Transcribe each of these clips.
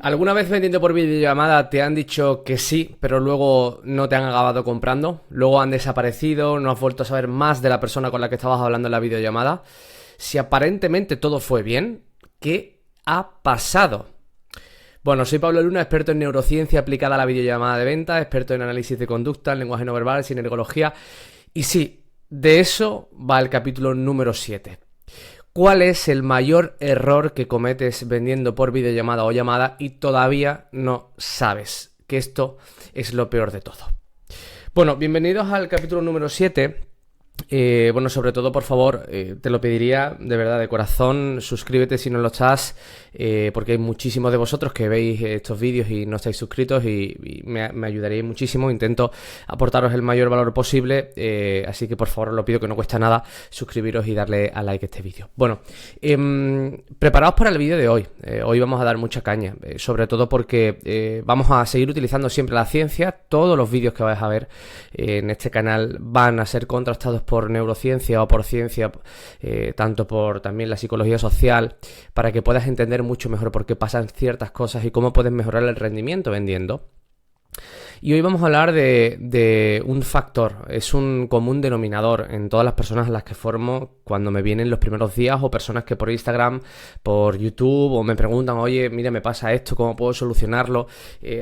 ¿Alguna vez vendiendo por videollamada te han dicho que sí, pero luego no te han acabado comprando? Luego han desaparecido, no has vuelto a saber más de la persona con la que estabas hablando en la videollamada. Si aparentemente todo fue bien, ¿qué ha pasado? Bueno, soy Pablo Luna, experto en neurociencia aplicada a la videollamada de venta, experto en análisis de conducta, en lenguaje no verbal, sinergología. Y sí, de eso va el capítulo número 7. ¿Cuál es el mayor error que cometes vendiendo por videollamada o llamada y todavía no sabes? Que esto es lo peor de todo. Bueno, bienvenidos al capítulo número 7. Bueno, sobre todo, por favor, te lo pediría de verdad, de corazón, suscríbete si no lo estás, porque hay muchísimos de vosotros que veis estos vídeos y no estáis suscritos y me ayudaría muchísimo. Intento aportaros el mayor valor posible, así que por favor os lo pido, que no cuesta nada suscribiros y darle a like a este vídeo. Bueno, preparaos para el vídeo de hoy. Hoy vamos a dar mucha caña, sobre todo porque vamos a seguir utilizando siempre la ciencia. Todos los vídeos que vais a ver en este canal van a ser contrastados por neurociencia o por ciencia, tanto por también la psicología social, para que puedas entender mucho mejor por qué pasan ciertas cosas y cómo puedes mejorar el rendimiento vendiendo. Y hoy vamos a hablar de un factor, es un común denominador en todas las personas a las que formo cuando me vienen los primeros días, o personas que por Instagram, por YouTube, o me preguntan, oye, mira, me pasa esto, ¿cómo puedo solucionarlo?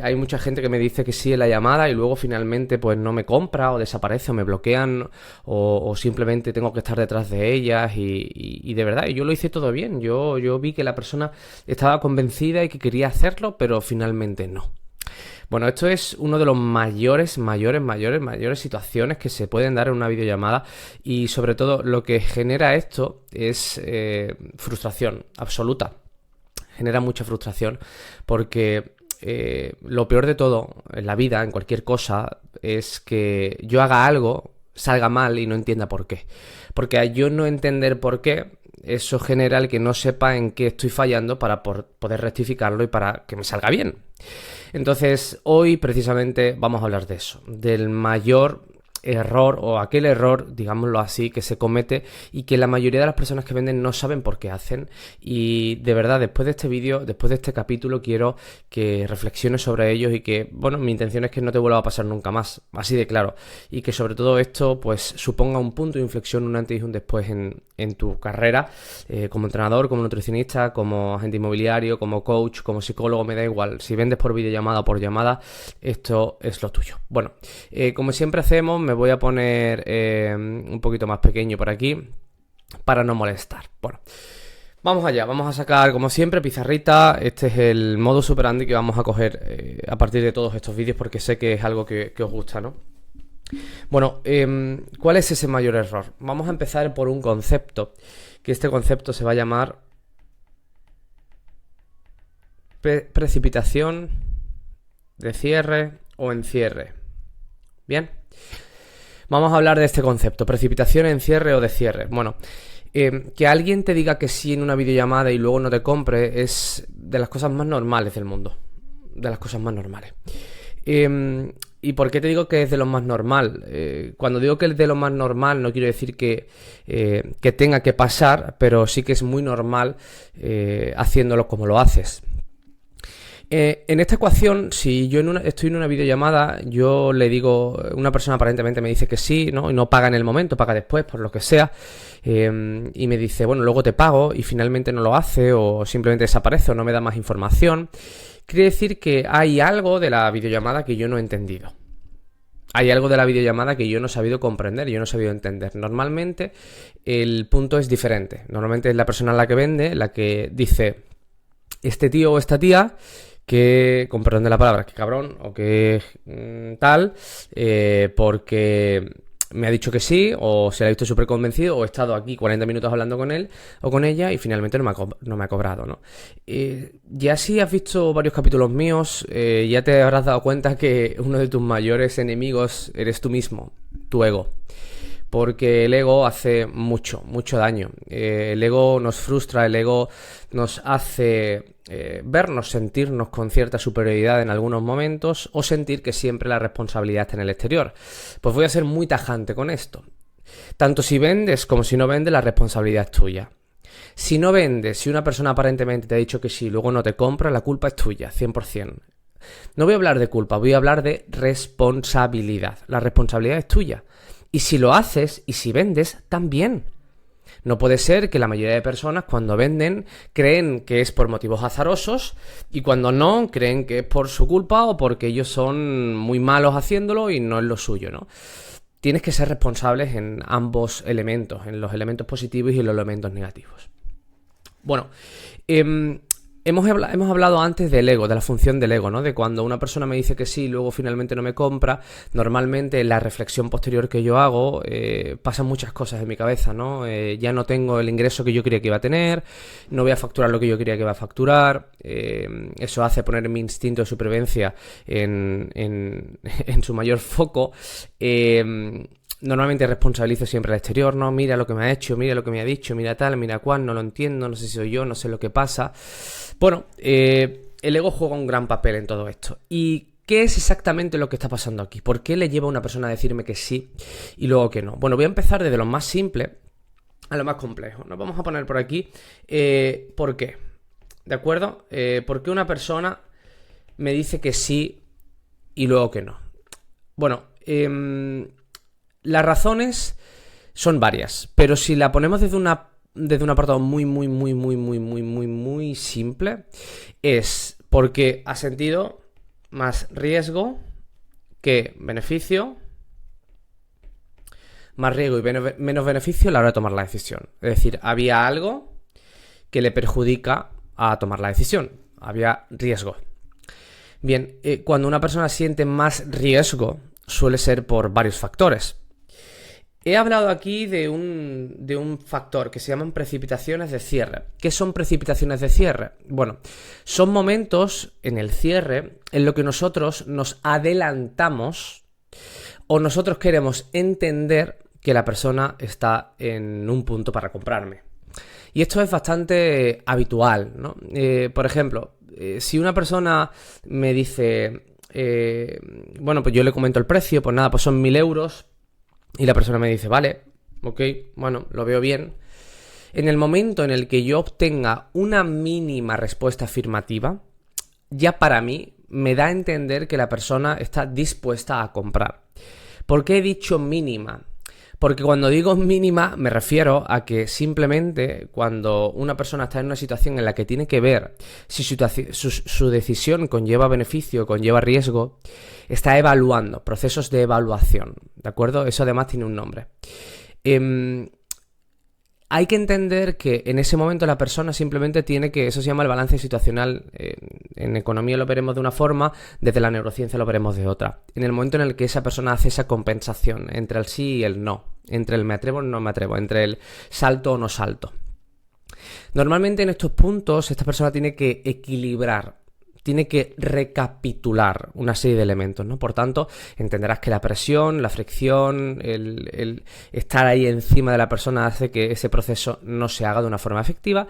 Hay mucha gente que me dice que sí en la llamada y luego finalmente pues no me compra, o desaparece, o me bloquean, o simplemente tengo que estar detrás de ellas y de verdad, yo lo hice todo bien, yo vi que la persona estaba convencida y que quería hacerlo, pero finalmente no. Bueno, esto es uno de los mayores situaciones que se pueden dar en una videollamada, y sobre todo lo que genera esto es frustración absoluta. Genera mucha frustración porque lo peor de todo en la vida, en cualquier cosa, es que yo haga algo, salga mal y no entienda por qué. Porque al yo no entender por qué, eso genera el que no sepa en qué estoy fallando para poder rectificarlo y para que me salga bien. Entonces, hoy precisamente vamos a hablar de eso, del mayor error, o aquel error, digámoslo así, que se comete y que la mayoría de las personas que venden no saben por qué hacen. Y de verdad, después de este vídeo, después de este capítulo, quiero que reflexiones sobre ellos y que, bueno, mi intención es que no te vuelva a pasar nunca más, así de claro. Y que sobre todo esto, pues, suponga un punto de inflexión, un antes y un después en tu carrera, como entrenador, como nutricionista, como agente inmobiliario, como coach, como psicólogo, me da igual. Si vendes por videollamada o por llamada, esto es lo tuyo. Bueno, como siempre hacemos, me voy a poner un poquito más pequeño por aquí para no molestar. Bueno, vamos allá, vamos a sacar como siempre pizarrita. Este es el modus operandi que vamos a coger a partir de todos estos vídeos, porque sé que es algo que os gusta, ¿no? Bueno, ¿cuál es ese mayor error? Vamos a empezar por un concepto, que este concepto se va a llamar precipitación de cierre o encierre. Bien, vamos a hablar de este concepto, precipitación, encierre o de cierre. Bueno, que alguien te diga que sí en una videollamada y luego no te compre es de las cosas más normales del mundo, de las cosas más normales. ¿Y por qué te digo que es de lo más normal? Cuando digo que es de lo más normal, no quiero decir que tenga que pasar, pero sí que es muy normal haciéndolo como lo haces. En esta ecuación, si yo estoy en una videollamada, yo le digo, una persona aparentemente me dice que sí, ¿no? Y no paga en el momento, paga después, por lo que sea, y me dice, bueno, luego te pago, y finalmente no lo hace, o simplemente desaparece, o no me da más información. Quiere decir que hay algo de la videollamada que yo no he entendido. Hay algo de la videollamada que yo no he sabido comprender, yo no he sabido entender. Normalmente el punto es diferente. Normalmente es la persona a la que vende, la que dice, este tío o esta tía, que, con perdón de la palabra, que cabrón, o que tal, porque me ha dicho que sí, o se la ha visto súper convencido, o he estado aquí 40 minutos hablando con él o con ella y finalmente no me ha cobrado, ¿no? Ya si has visto varios capítulos míos, ya te habrás dado cuenta que uno de tus mayores enemigos eres tú mismo, tu ego. Porque el ego hace mucho daño. El ego nos frustra, el ego nos hace vernos, sentirnos con cierta superioridad en algunos momentos, o sentir que siempre la responsabilidad está en el exterior. Pues voy a ser muy tajante con esto. Tanto si vendes como si no vendes, la responsabilidad es tuya. Si no vendes, si una persona aparentemente te ha dicho que sí, luego no te compra, la culpa es tuya, 100%. No voy a hablar de culpa, voy a hablar de responsabilidad. La responsabilidad es tuya. Y si lo haces y si vendes, también. No puede ser que la mayoría de personas cuando venden creen que es por motivos azarosos y cuando no creen que es por su culpa o porque ellos son muy malos haciéndolo y no es lo suyo, ¿no? Tienes que ser responsables en ambos elementos, en los elementos positivos y en los elementos negativos. Bueno, hemos hablado antes del ego, de la función del ego, ¿no? De cuando una persona me dice que sí y luego finalmente no me compra, normalmente en la reflexión posterior que yo hago pasan muchas cosas en mi cabeza, ¿no? Ya no tengo el ingreso que yo creía que iba a tener, no voy a facturar lo que yo creía que iba a facturar, eso hace poner mi instinto de supervivencia en su mayor foco. Normalmente responsabilizo siempre al exterior, ¿no? Mira lo que me ha hecho, mira lo que me ha dicho, mira tal, mira cual, no lo entiendo, no sé si soy yo, no sé lo que pasa. Bueno, el ego juega un gran papel en todo esto. ¿Y qué es exactamente lo que está pasando aquí? ¿Por qué le lleva a una persona a decirme que sí y luego que no? Bueno, voy a empezar desde lo más simple a lo más complejo. Nos vamos a poner por aquí ¿por qué? ¿De acuerdo? ¿Por qué una persona me dice que sí y luego que no? Bueno, las razones son varias, pero si la ponemos desde un apartado muy simple, es porque ha sentido más riesgo que beneficio, más riesgo y menos beneficio a la hora de tomar la decisión. Es decir, había algo que le perjudica a tomar la decisión, había riesgo. Bien, cuando una persona siente más riesgo, suele ser por varios factores. He hablado aquí de un factor que se llaman precipitaciones de cierre. ¿Qué son precipitaciones de cierre? Bueno, son momentos en el cierre en los que nosotros nos adelantamos o nosotros queremos entender que la persona está en un punto para comprarme. Y esto es bastante habitual, ¿no? Por ejemplo, si una persona me dice, bueno, pues yo le comento el precio, pues nada, pues son 1.000 euros. Y la persona me dice, vale, ok, bueno, lo veo bien. En el momento en el que yo obtenga una mínima respuesta afirmativa, ya para mí me da a entender que la persona está dispuesta a comprar. ¿Por qué he dicho mínima? Porque cuando digo mínima me refiero a que simplemente cuando una persona está en una situación en la que tiene que ver si su decisión conlleva beneficio o conlleva riesgo, está evaluando, procesos de evaluación, ¿de acuerdo? Eso además tiene un nombre. Hay que entender que en ese momento la persona simplemente tiene que, eso se llama el balance situacional, en economía lo veremos de una forma, desde la neurociencia lo veremos de otra. En el momento en el que esa persona hace esa compensación entre el sí y el no, entre el me atrevo o no me atrevo, entre el salto o no salto. Normalmente en estos puntos esta persona tiene que equilibrar, tiene que recapitular una serie de elementos, ¿no? Por tanto, entenderás que la presión, la fricción, el estar ahí encima de la persona hace que ese proceso no se haga de una forma efectiva.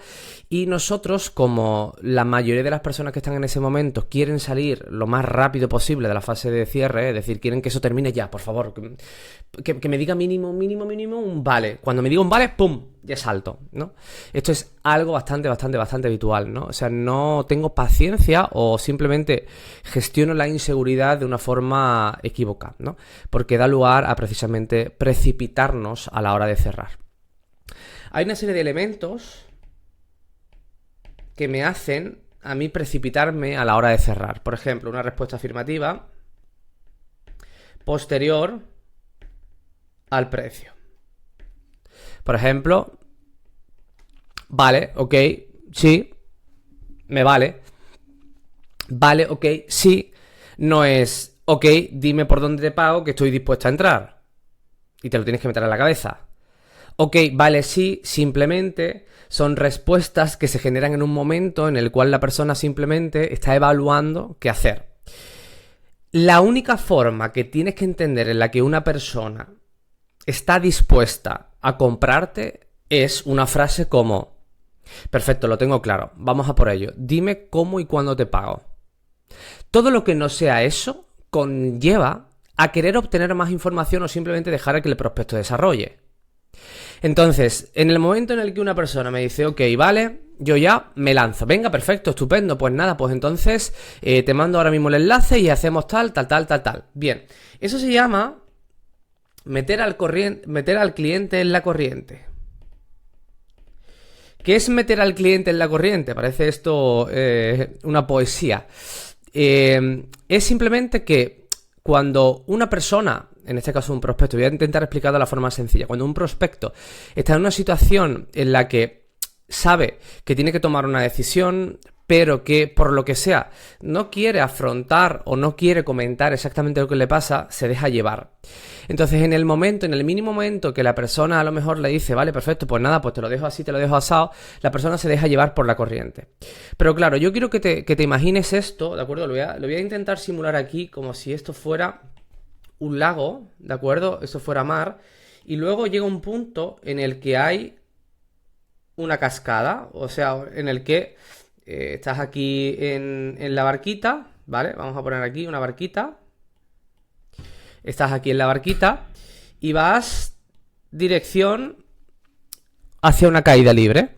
Y nosotros, como la mayoría de las personas que están en ese momento quieren salir lo más rápido posible de la fase de cierre, es decir, quieren que eso termine ya, por favor, que me diga mínimo un vale. Cuando me diga un vale, ¡pum!, ya salto, ¿no? Esto es algo bastante habitual, ¿no? O sea, no tengo paciencia o simplemente gestiono la inseguridad de una forma equívoca, ¿no? Porque da lugar a precisamente precipitarnos a la hora de cerrar. Hay una serie de elementos que me hacen a mí precipitarme a la hora de cerrar. Por ejemplo, una respuesta afirmativa posterior al precio. Por ejemplo, vale, ok, sí, me vale. Vale, ok, sí, no es, ok, dime por dónde te pago que estoy dispuesto a entrar. Y te lo tienes que meter en la cabeza. Ok, vale, sí, simplemente son respuestas que se generan en un momento en el cual la persona simplemente está evaluando qué hacer. La única forma que tienes que entender en la que una persona está dispuesta a comprarte es una frase como: perfecto, lo tengo claro, vamos a por ello, dime cómo y cuándo te pago. Todo lo que no sea eso conlleva a querer obtener más información o simplemente dejar a que el prospecto desarrolle. Entonces, en el momento en el que una persona me dice, ok, vale, yo ya me lanzo. Venga, perfecto, estupendo. Pues nada, pues entonces te mando ahora mismo el enlace y hacemos tal. Bien, eso se llama meter al cliente en la corriente. ¿Qué es meter al cliente en la corriente? Parece esto una poesía. Es simplemente que cuando una persona, en este caso un prospecto, voy a intentar explicarlo de la forma sencilla. Cuando un prospecto está en una situación en la que sabe que tiene que tomar una decisión, pero que por lo que sea no quiere afrontar o no quiere comentar exactamente lo que le pasa, se deja llevar. Entonces, en el mínimo momento que la persona a lo mejor le dice, vale, perfecto, pues nada, pues te lo dejo así, te lo dejo asado, la persona se deja llevar por la corriente. Pero claro, yo quiero que te imagines esto, ¿de acuerdo? Lo voy a intentar simular aquí como si esto fuera un lago, ¿de acuerdo? Esto fuera mar, y luego llega un punto en el que hay una cascada, o sea, en el que estás aquí en la barquita, ¿vale? Vamos a poner aquí una barquita. Estás aquí en la barquita y vas dirección hacia una caída libre.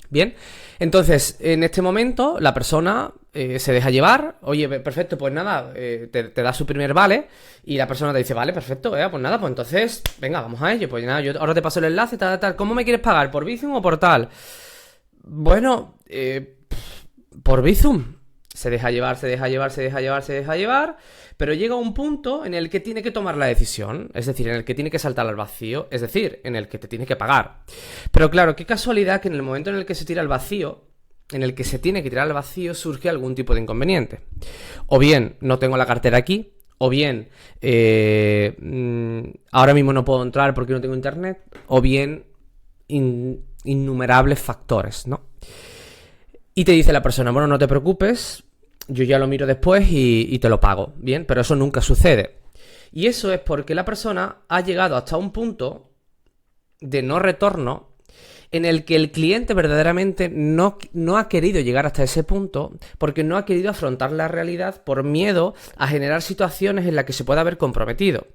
Bien, entonces en este momento la persona se deja llevar. Oye, perfecto, pues nada, te da su primer vale y la persona te dice, vale, perfecto, pues nada, pues entonces, venga, vamos a ello. Pues nada, yo ahora te paso el enlace, tal. ¿Cómo me quieres pagar? ¿Por Bizum o por tal? Bueno, por Bizum. Se deja llevar, pero llega un punto en el que tiene que tomar la decisión, es decir, en el que tiene que saltar al vacío, es decir, en el que te tiene que pagar. Pero claro, qué casualidad que en el momento en el que se tira al vacío, en el que se tiene que tirar al vacío, surge algún tipo de inconveniente. O bien, no tengo la cartera aquí, o bien, ahora mismo no puedo entrar porque no tengo internet, o bien, innumerables factores, ¿no? Y te dice la persona, bueno, no te preocupes, yo ya lo miro después y te lo pago, ¿bien? Pero eso nunca sucede. Y eso es porque la persona ha llegado hasta un punto de no retorno en el que el cliente verdaderamente no ha querido llegar hasta ese punto porque no ha querido afrontar la realidad por miedo a generar situaciones en las que se pueda haber comprometido.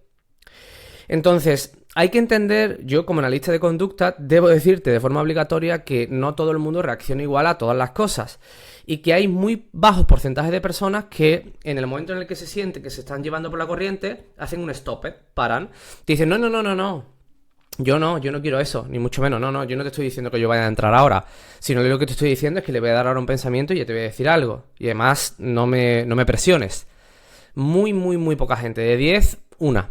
Entonces, hay que entender, yo como analista de conducta, debo decirte de forma obligatoria que no todo el mundo reacciona igual a todas las cosas y que hay muy bajos porcentajes de personas que en el momento en el que se sienten que se están llevando por la corriente, hacen un stop, paran, te dicen, no, yo no quiero eso, ni mucho menos, no, yo no te estoy diciendo que yo vaya a entrar ahora, sino lo que te estoy diciendo es que le voy a dar ahora un pensamiento y ya te voy a decir algo, y además no me presiones. Muy poca gente, de 10, una.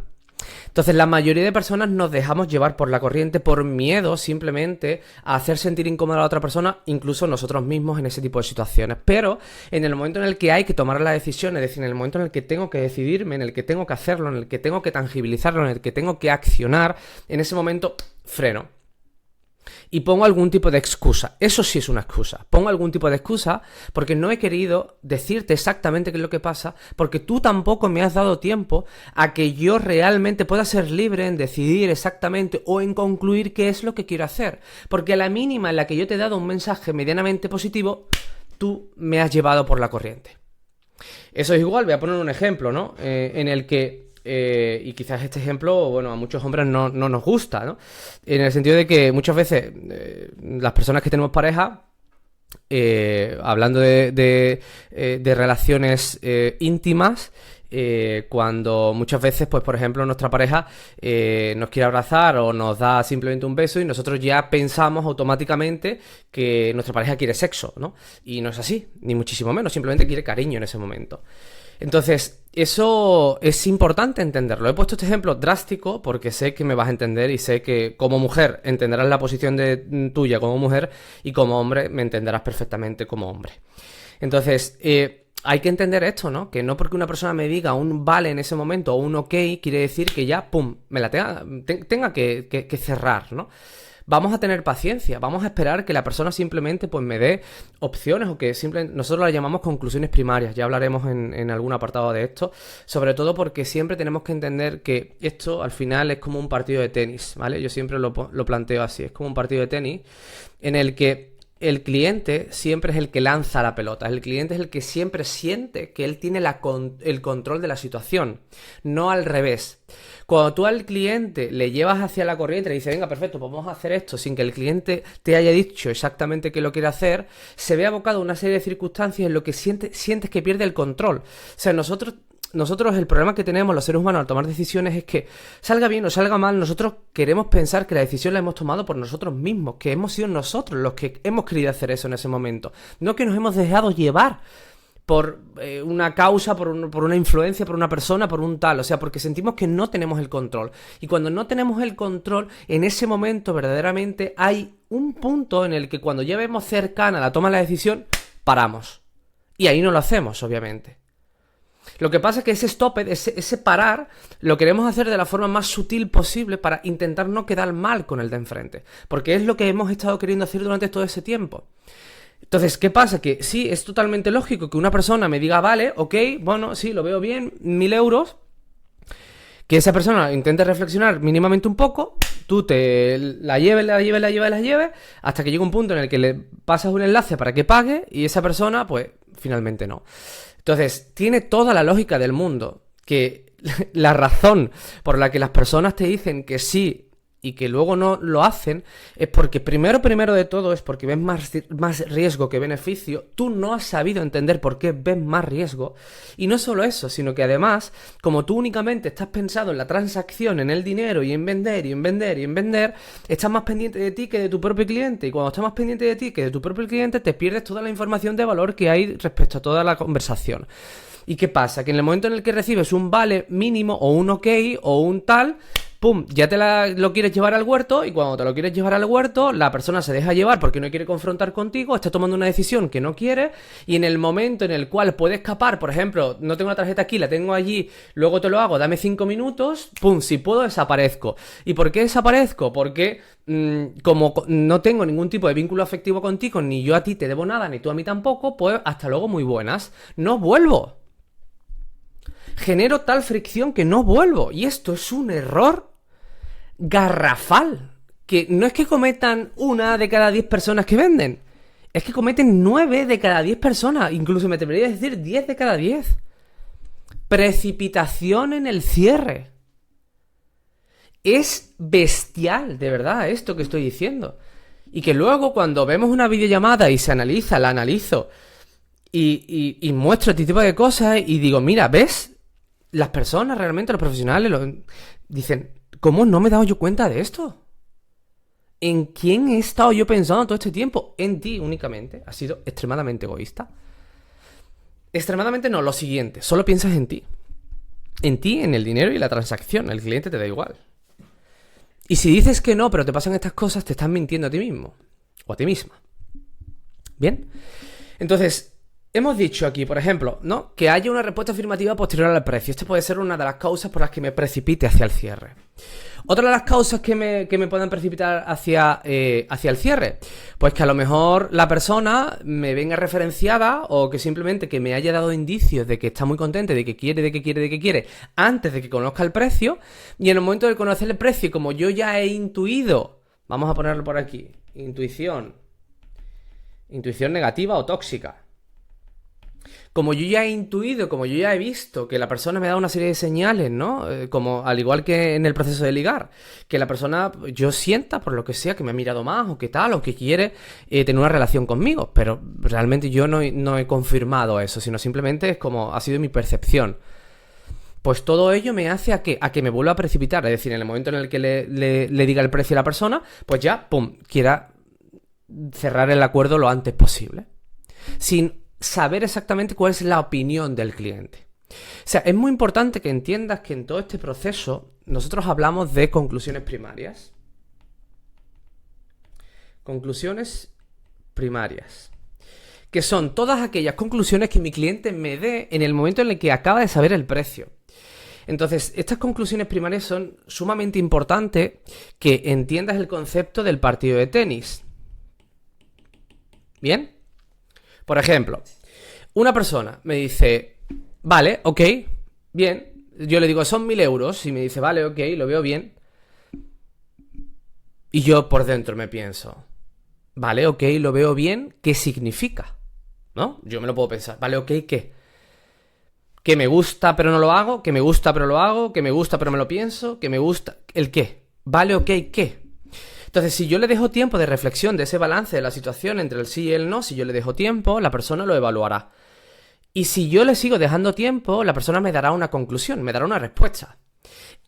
Entonces la mayoría de personas nos dejamos llevar por la corriente por miedo simplemente a hacer sentir incómoda a la otra persona, incluso nosotros mismos en ese tipo de situaciones. Pero en el momento en el que hay que tomar la decisión, es decir, en el momento en el que tengo que decidirme, en el que tengo que hacerlo, en el que tengo que tangibilizarlo, en el que tengo que accionar, en ese momento freno. Y pongo algún tipo de excusa. Eso sí es una excusa. Pongo algún tipo de excusa porque no he querido decirte exactamente qué es lo que pasa, porque tú tampoco me has dado tiempo a que yo realmente pueda ser libre en decidir exactamente o en concluir qué es lo que quiero hacer. Porque a la mínima en la que yo te he dado un mensaje medianamente positivo, tú me has llevado por la corriente. Eso es igual, voy a poner un ejemplo, ¿no? En el que y quizás este ejemplo, bueno, a muchos hombres no nos gusta, ¿no? En el sentido de que muchas veces las personas que tenemos pareja, hablando de relaciones íntimas, cuando muchas veces, pues por ejemplo, nuestra pareja nos quiere abrazar o nos da simplemente un beso y nosotros ya pensamos automáticamente que nuestra pareja quiere sexo, ¿no? Y no es así, ni muchísimo menos, simplemente quiere cariño en ese momento. Entonces, eso es importante entenderlo. He puesto este ejemplo drástico porque sé que me vas a entender y sé que como mujer entenderás la posición tuya como mujer y como hombre me entenderás perfectamente como hombre. Entonces, hay que entender esto, ¿no? Que no porque una persona me diga un vale en ese momento o un ok, quiere decir que ya, pum, me la tenga que cerrar, ¿no? Vamos a tener paciencia, vamos a esperar que la persona simplemente pues me dé opciones o que simplemente nosotros las llamamos conclusiones primarias, ya hablaremos en algún apartado de esto, sobre todo porque siempre tenemos que entender que esto al final es como un partido de tenis, ¿vale? Yo siempre lo planteo así, es como un partido de tenis en el que el cliente siempre es el que lanza la pelota. El cliente es el que siempre siente que él tiene el control de la situación, no al revés. Cuando tú al cliente le llevas hacia la corriente y le dices, venga, perfecto, pues vamos a hacer esto, sin que el cliente te haya dicho exactamente qué lo quiere hacer, se ve abocado a una serie de circunstancias en lo que sientes que pierde el control. O sea, nosotros el problema que tenemos los seres humanos al tomar decisiones es que salga bien o salga mal, nosotros queremos pensar que la decisión la hemos tomado por nosotros mismos, que hemos sido nosotros los que hemos querido hacer eso en ese momento, no que nos hemos dejado llevar por una causa, por una influencia, por una persona, por un tal, o sea, porque sentimos que no tenemos el control. Y cuando no tenemos el control, en ese momento verdaderamente hay un punto en el que cuando ya vemos cercana la toma de la decisión, paramos. Y ahí no lo hacemos, obviamente. Lo que pasa es que ese stop, ese parar, lo queremos hacer de la forma más sutil posible para intentar no quedar mal con el de enfrente. Porque es lo que hemos estado queriendo hacer durante todo ese tiempo. Entonces, ¿qué pasa? Que sí, es totalmente lógico que una persona me diga, vale, ok, bueno, sí, lo veo bien, 1.000 euros. Que esa persona intente reflexionar mínimamente un poco, tú te la lleves, hasta que llegue un punto en el que le pasas un enlace para que pague y esa persona, pues, finalmente no. Entonces, tiene toda la lógica del mundo que la razón por la que las personas te dicen que sí y que luego no lo hacen es porque primero de todo es porque ves más riesgo que beneficio. Tú no has sabido entender por qué ves más riesgo. Y no solo eso, sino que además, como tú únicamente estás pensado en la transacción, en el dinero y en vender, estás más pendiente de ti que de tu propio cliente. Y cuando estás más pendiente de ti que de tu propio cliente, te pierdes toda la información de valor que hay respecto a toda la conversación. ¿Y qué pasa? Que en el momento en el que recibes un vale mínimo o un ok o un tal, ¡pum! Ya lo quieres llevar al huerto y cuando te lo quieres llevar al huerto, la persona se deja llevar porque no quiere confrontar contigo, está tomando una decisión que no quiere y en el momento en el cual puede escapar, por ejemplo, no tengo la tarjeta aquí, la tengo allí, luego te lo hago, dame 5 minutos, ¡pum! Si puedo, desaparezco. ¿Y por qué desaparezco? Porque como no tengo ningún tipo de vínculo afectivo contigo, ni yo a ti te debo nada, ni tú a mí tampoco, pues hasta luego, muy buenas. No vuelvo. Genero tal fricción que no vuelvo. Y esto es un error garrafal. Que no es que cometan 1 de cada 10 personas que venden. Es que cometen 9 de cada 10 personas. Incluso me atrevería a decir 10 de cada 10. Precipitación en el cierre. Es bestial, de verdad, esto que estoy diciendo. Y que luego cuando vemos una videollamada y se analiza, la analizo y muestro este tipo de cosas y digo, mira, ¿ves? Las personas realmente, los profesionales, dicen, ¿cómo no me he dado yo cuenta de esto? ¿En quién he estado yo pensando todo este tiempo? En ti únicamente. Has sido extremadamente egoísta. Extremadamente no, lo siguiente, solo piensas en ti. En ti, en el dinero y la transacción. El cliente te da igual. Y si dices que no, pero te pasan estas cosas, te estás mintiendo a ti mismo. O a ti misma. ¿Bien? Entonces, hemos dicho aquí, por ejemplo, ¿no? Que haya una respuesta afirmativa posterior al precio. Esta puede ser una de las causas por las que me precipite hacia el cierre. Otra de las causas que me puedan precipitar hacia el cierre, pues que a lo mejor la persona me venga referenciada o que simplemente que me haya dado indicios de que está muy contenta, de que quiere, antes de que conozca el precio, y en el momento de conocer el precio, como yo ya he intuido, vamos a ponerlo por aquí, intuición negativa o tóxica. Como yo ya he intuido, como yo ya he visto que la persona me da una serie de señales, ¿no? Como al igual que en el proceso de ligar, que la persona, yo sienta por lo que sea que me ha mirado más o que tal, o que quiere tener una relación conmigo, pero realmente yo no he confirmado eso, sino simplemente es como ha sido mi percepción. Pues todo ello me hace a que me vuelva a precipitar, es decir, en el momento en el que le diga el precio a la persona, pues ya, pum, quiera cerrar el acuerdo lo antes posible. Sin saber exactamente cuál es la opinión del cliente. O sea, es muy importante que entiendas que en todo este proceso nosotros hablamos de conclusiones primarias. Conclusiones primarias. Que son todas aquellas conclusiones que mi cliente me dé en el momento en el que acaba de saber el precio. Entonces, estas conclusiones primarias son sumamente importantes que entiendas el concepto del partido de tenis. ¿Bien? Por ejemplo, una persona me dice, vale, ok, bien. Yo le digo, son 1.000 euros. Y me dice, vale, ok, lo veo bien. Y yo por dentro me pienso, vale, ok, lo veo bien, ¿qué significa? ¿No? Yo me lo puedo pensar, vale, ok, ¿qué? Que me gusta pero no lo hago, que me gusta pero lo hago, que me gusta pero me lo pienso, que me gusta... ¿El qué? Vale, ok, ¿qué? Entonces, si yo le dejo tiempo de reflexión de ese balance de la situación entre el sí y el no, si yo le dejo tiempo, la persona lo evaluará. Y si yo le sigo dejando tiempo, la persona me dará una conclusión, me dará una respuesta.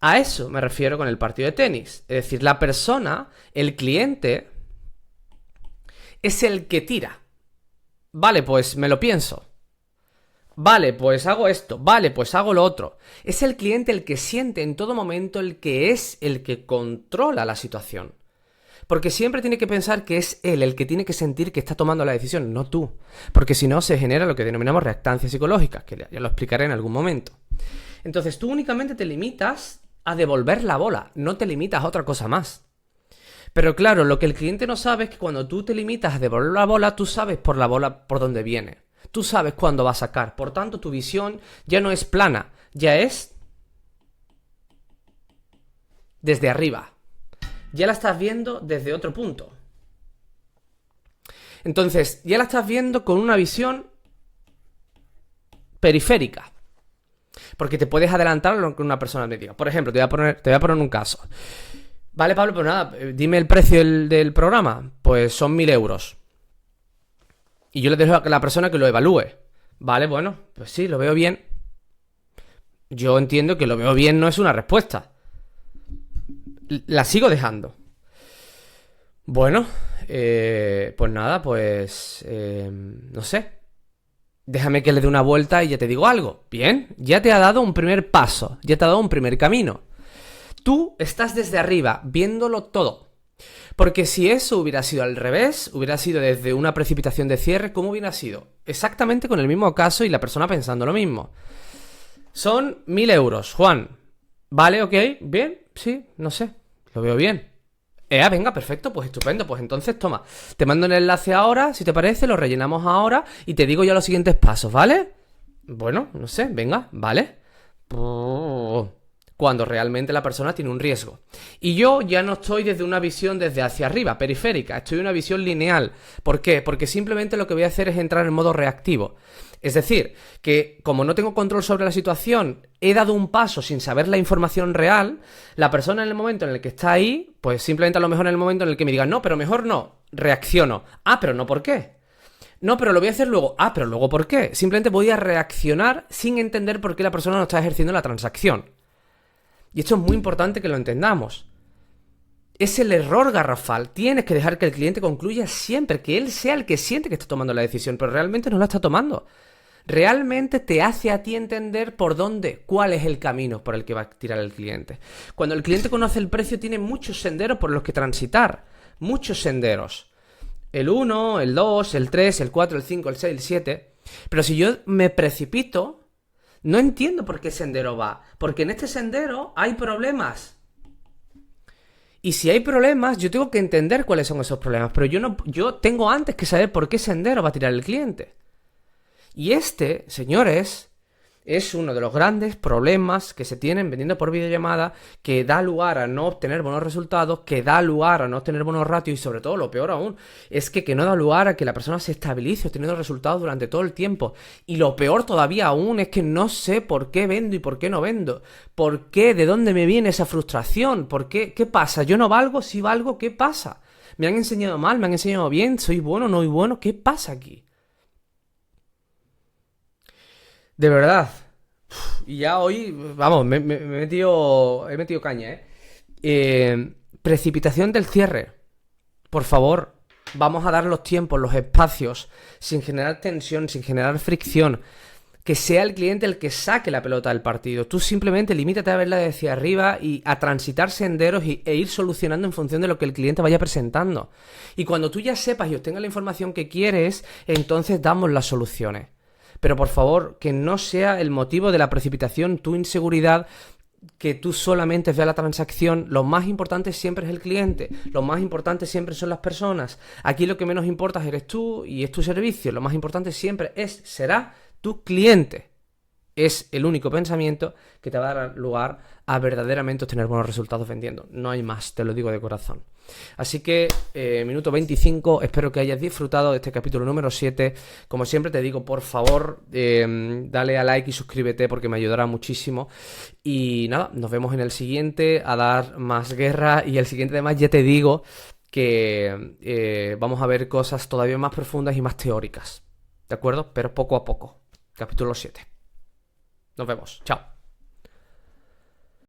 A eso me refiero con el partido de tenis. Es decir, la persona, el cliente, es el que tira. Vale, pues me lo pienso. Vale, pues hago esto. Vale, pues hago lo otro. Es el cliente el que siente en todo momento, el que es el que controla la situación. Porque siempre tiene que pensar que es él el que tiene que sentir que está tomando la decisión, no tú. Porque si no, se genera lo que denominamos reactancia psicológica, que ya lo explicaré en algún momento. Entonces tú únicamente te limitas a devolver la bola, no te limitas a otra cosa más. Pero claro, lo que el cliente no sabe es que cuando tú te limitas a devolver la bola, tú sabes por la bola por dónde viene. Tú sabes cuándo va a sacar. Por tanto, tu visión ya no es plana, ya es desde arriba. Ya la estás viendo desde otro punto. Entonces, ya la estás viendo con una visión periférica. Porque te puedes adelantar a lo que una persona me diga. Por ejemplo, te voy a poner un caso. Vale, Pablo, pues nada, dime el precio del programa. Pues son 1.000 euros. Y yo le dejo a la persona que lo evalúe. Vale, bueno, pues sí, lo veo bien. Yo entiendo que lo veo bien no es una respuesta. La sigo dejando. Bueno, pues nada, pues... no sé. Déjame que le dé una vuelta y ya te digo algo. Bien, ya te ha dado un primer paso, ya te ha dado un primer camino. Tú estás desde arriba, viéndolo todo. Porque si eso hubiera sido al revés, hubiera sido desde una precipitación de cierre, ¿cómo hubiera sido? Exactamente con el mismo caso y la persona pensando lo mismo. Son 1.000 euros, Juan. Vale, ok, bien, sí, no sé, lo veo bien. Venga, perfecto, pues estupendo, pues entonces toma, te mando el enlace ahora, si te parece, lo rellenamos ahora y te digo ya los siguientes pasos, ¿vale? Bueno, no sé, venga, ¿vale? Cuando realmente la persona tiene un riesgo. Y yo ya no estoy desde una visión desde hacia arriba, periférica, estoy en una visión lineal. ¿Por qué? Porque simplemente lo que voy a hacer es entrar en modo reactivo. Es decir, que como no tengo control sobre la situación, he dado un paso sin saber la información real, la persona en el momento en el que está ahí, pues simplemente a lo mejor en el momento en el que me diga, no, pero mejor no, reacciono. Ah, pero no, ¿por qué? No, pero lo voy a hacer luego. Ah, pero luego ¿por qué? Simplemente voy a reaccionar sin entender por qué la persona no está ejerciendo la transacción. Y esto es muy importante que lo entendamos. Es el error garrafal. Tienes que dejar que el cliente concluya siempre, que él sea el que siente que está tomando la decisión, pero realmente no la está tomando. Realmente te hace a ti entender por dónde, cuál es el camino por el que va a tirar el cliente. Cuando el cliente conoce el precio, tiene muchos senderos por los que transitar. Muchos senderos. El 1, el 2, el 3, el 4, el 5, el 6, el 7. Pero si yo me precipito, no entiendo por qué sendero va. Porque en este sendero hay problemas. Y si hay problemas, yo tengo que entender cuáles son esos problemas. Pero yo tengo antes que saber por qué sendero va a tirar el cliente. Y este, señores, es uno de los grandes problemas que se tienen vendiendo por videollamada, que da lugar a no obtener buenos resultados, que da lugar a no obtener buenos ratios y sobre todo, lo peor aún, es que no da lugar a que la persona se estabilice obteniendo resultados durante todo el tiempo. Y lo peor todavía aún es que no sé por qué vendo y por qué no vendo. ¿Por qué? ¿De dónde me viene esa frustración? ¿Por qué? ¿Qué pasa? ¿Yo no valgo? ¿Sí valgo? ¿Qué pasa? ¿Me han enseñado mal? ¿Me han enseñado bien? ¿Soy bueno? ¿No soy bueno? ¿Qué pasa aquí? De verdad. Y ya hoy, vamos, he metido caña, precipitación del cierre. Por favor, vamos a dar los tiempos, los espacios, sin generar tensión, sin generar fricción. Que sea el cliente el que saque la pelota del partido. Tú simplemente limítate a verla desde arriba y a transitar senderos e ir solucionando en función de lo que el cliente vaya presentando. Y cuando tú ya sepas y obtengas la información que quieres, entonces damos las soluciones. Pero por favor, que no sea el motivo de la precipitación, tu inseguridad, que tú solamente veas la transacción. Lo más importante siempre es el cliente, lo más importante siempre son las personas. Aquí lo que menos importa eres tú y es tu servicio. Lo más importante siempre será tu cliente. es el único pensamiento que te va a dar lugar a verdaderamente obtener buenos resultados vendiendo. No hay más, te lo digo de corazón. Así que, minuto 25, espero que hayas disfrutado de este capítulo número 7. Como siempre te digo, por favor, dale a like y suscríbete porque me ayudará muchísimo. Y nada, nos vemos en el siguiente, a dar más guerra. Y el siguiente además ya te digo que vamos a ver cosas todavía más profundas y más teóricas. ¿De acuerdo? Pero poco a poco. Capítulo 7. Nos vemos. Chao.